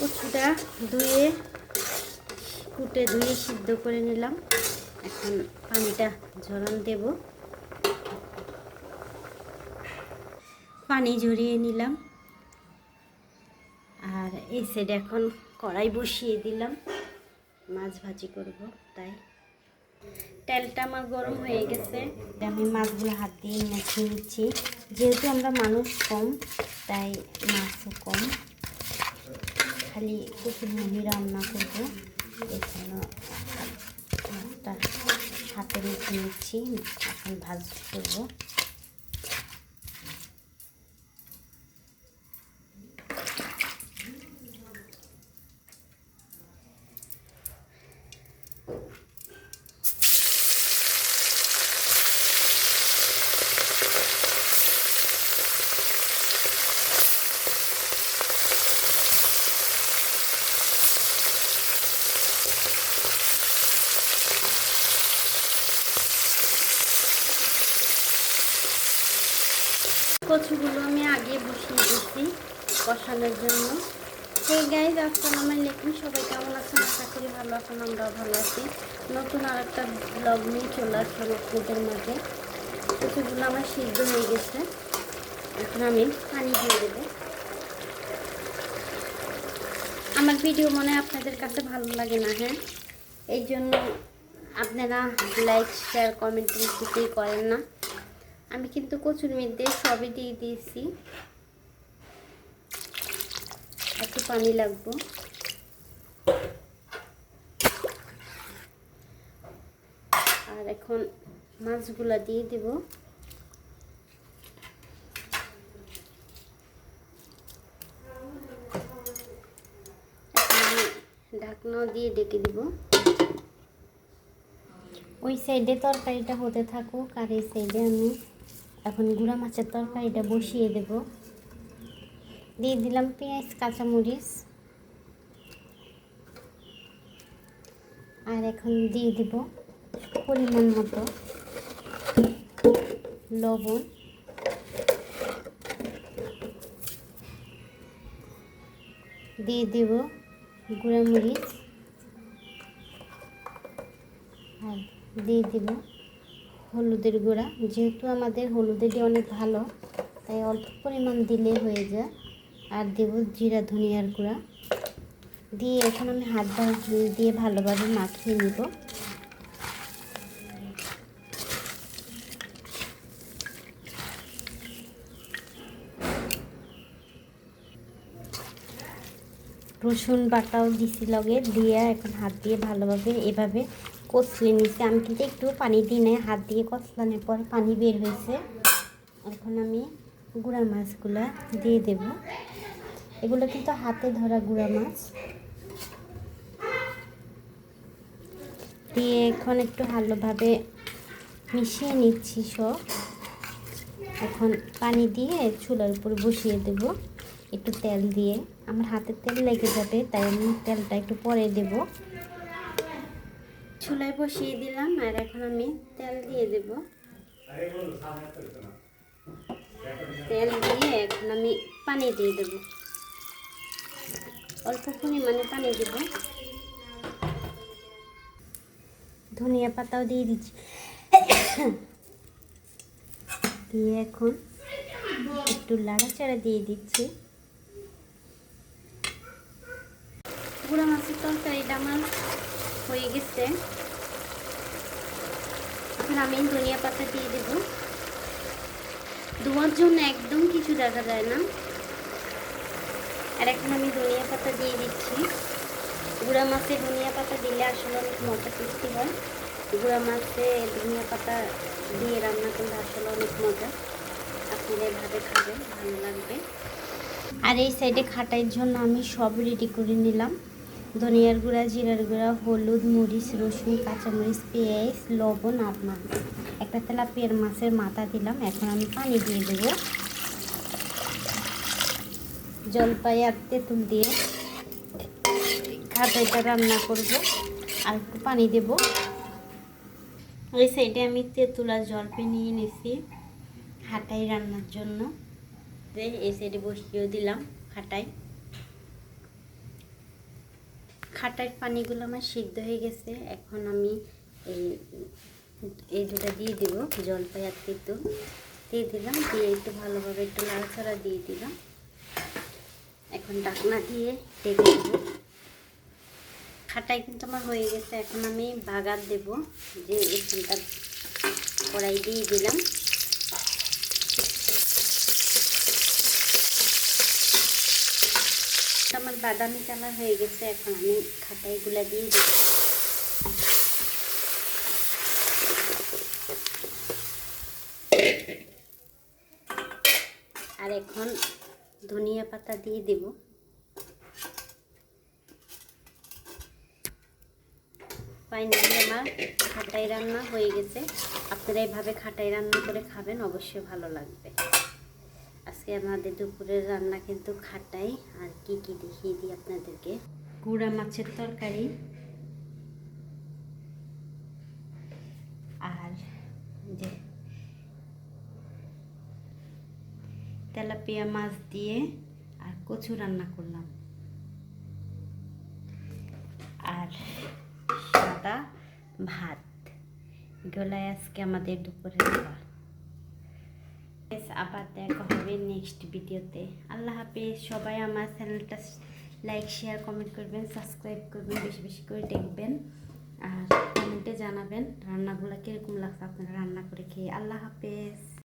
কচুটা ধুয়ে কুটে ধুয়ে সিদ্ধ করে নিলাম। এখন পানিটা ঝরান দেব। পানি ঝরিয়ে নিলাম। আর এই সাইডে এখন কড়াই বসিয়ে দিলাম, মাছ ভাজি করব। তাই তেলটা আমার গরম হয়ে গেছে। আমি মাছগুলো হাত দিয়ে মেখে নিচ্ছি। যেহেতু আমরা মানুষ কম, তাই মাছও কম, খালি কচুরমুড়ি রান্না করব। এই জন্য মাছটা হাতে মেখে নিচ্ছি, এখন ভাজি করব। কচুগুলো আমি আগে বসিয়ে দিচ্ছি কষানোর জন্য। সেই গাইজ, আসসালামু আলাইকুম। সবাই কেমন আছেন? আশা করি ভালো আছেন, আমরাও ভালো আছি। নতুন আর একটা ব্লগ নিয়ে চলে আসলাম আপনাদের মাঝে। কচুগুলো আমার সিদ্ধ হয়ে গেছে, এখন আমি পানি দিয়ে দেবো। আমার ভিডিও মনে হয় আপনাদের কাছে ভালো লাগে না, হ্যাঁ? এই জন্য আপনারা লাইক, শেয়ার, কমেন্ট কিছুই করেন না। আমি কিন্তু কচুর মধ্যে সবই দিয়ে দিয়েছি। একটু পানি লাগবে। আর এখন মাছগুলা দিয়ে দেব। ঢাকনা দিয়ে ডেকে দিব। ওই সাইডে তরকারিটা হতে থাকুক, আর এই সাইডে আমি এখন গুঁড়া মাছের তরকারিটা বসিয়ে দেব। দিয়ে দিলাম পেঁয়াজ, কাঁচামরিচ, আর এখন দিয়ে দেব পরিমাণ মতো লবণ, দিয়ে দেব গুঁড়া মরিচ, আর দিয়ে দেব হলুদের গুঁড়া। যেহেতু আমাদের হলুদের অনেক ভালো, তাই অল্প পরিমাণ দিলে হয়ে যায়। আর দেব জিরা ধনিয়ার গুঁড়া দিয়ে এখন আমি হাত দিয়ে ভালোভাবে মাখিয়ে নিব। রসুন বাটাও দিছি লগে দিয়ে এখন হাত দিয়ে ভালোভাবে এভাবে কষলে নিচ্ছি। আমি কিন্তু একটু পানি দিই নাই, হাত দিয়ে কষলানোর পর পানি বের হয়েছে। এখন আমি গুঁড়া মাছগুলা দিয়ে দেব। এগুলো কিন্তু হাতে ধরা গুঁড়া মাছ। দিয়ে এখন একটু ভালোভাবে মিশিয়ে নিচ্ছি সব। এখন পানি দিয়ে চুলার উপর বসিয়ে দেব একটু তেল দিয়ে। আমার হাতে তেল লেগে যাবে, তাই আমি তেলটা একটু পরে দেব। চুলায় বসিয়ে দিলাম, আর এখন আমি তেল দিয়ে দেব। তেল দিয়ে এখন আমি পানি দিয়ে দেব, অল্প পরিমাণে পানি দেব। ধনিয়া পাতাও দিয়ে দিচ্ছি। দিয়ে এখন একটু নাড়াচাড়া দিয়ে দিচ্ছি। গুঁড়া মাছের তরকারিটা আমার হয়ে গেছে। এখন আমি ধনিয়া পাতা দিয়ে দেব। ধোয়ার জন্য একদম কিছু দেখা যায় না। আর এখন আমি ধনিয়া পাতা দিয়ে দিচ্ছি। গুঁড়া মাছে ধনিয়া পাতা দিলে আসলে অনেক মজা টেস্টি হয়। গুঁড়া মাছে ধনিয়া পাতা দিয়ে রান্না করলে আসলে অনেক মজা। আপনারা এভাবে খাবেন, ভালো লাগবে। আর এই সাইডে খাটাইয়ের জন্য আমি সব রেডি করে নিলাম। ধনিয়ার গুঁড়া, জিরার গুঁড়া, হলুদ, মরিচ, রসুন, কাঁচামরিচ, পেঁয়াজ, লবণ, আর মাছ। একটা তেলাপিয়ার মাছের মাথা দিলাম। এখন আমি পানি দিয়ে দেবো। জলপাই আর তেঁতুল দিয়ে খাটাইটা রান্না করব। আর একটু পানি দেব। ওই সাইডে আমি তেঁতুল আর জলপাই নিয়ে নিয়েছি খাটাই রান্নার জন্য। এই সাইডে বসিয়েও দিলাম খাটাই। খাটার পানিগুলো আমার সিদ্ধ হয়ে গেছে। এখন আমি এই এই দুটা দিয়ে দিব, জলপাই আর তেঁতুল দিয়ে দিলাম, দিয়ে একটু ভালোভাবে একটু নাড়াচাড়া দিয়ে দিলাম। এখন ঢাকনা দিয়ে ঢেকে দেবো। খাটাই কিন্তু আমার হয়ে গেছে। এখন আমি বাগার দেব, যে এখানটা কড়াই দিয়ে দিলাম। আমার বাদামি কালার হয়ে গেছে। এখন আমি খাটাইগুলা দিয়ে দেব। আর এখন ধনিয়া পাতা দিয়ে দেব। ফাইনালি আমার খাটাই রান্না হয়ে গেছে। আপনারা এইভাবে খাটাই রান্না করে খাবেন, অবশ্যই ভালো লাগবে। আজকে আমাদের দুপুরের রান্না কিন্তু খাটাই। আর কি কি দেখিয়ে দিই আপনাদেরকে। গুঁড়া মাছের তরকারি, আর যে তেলাপিয়া মাছ দিয়ে আর কচু রান্না করলাম, আর সাদা ভাত। এগুলাই আজকে আমাদের দুপুরের খাবার। আবার দেখা হবে নেক্সট ভিডিওতে। আল্লাহ হাফেজ। সবাই আমার চ্যানেলটা লাইক, শেয়ার, কমেন্ট করবেন, সাবস্ক্রাইব করবেন, বেশি বেশি করে দেখবেন, আর কমেন্টে জানাবেন রান্নাগুলো কীরকম লাগছে আপনারা রান্না করে খেয়ে। আল্লাহ হাফেজ।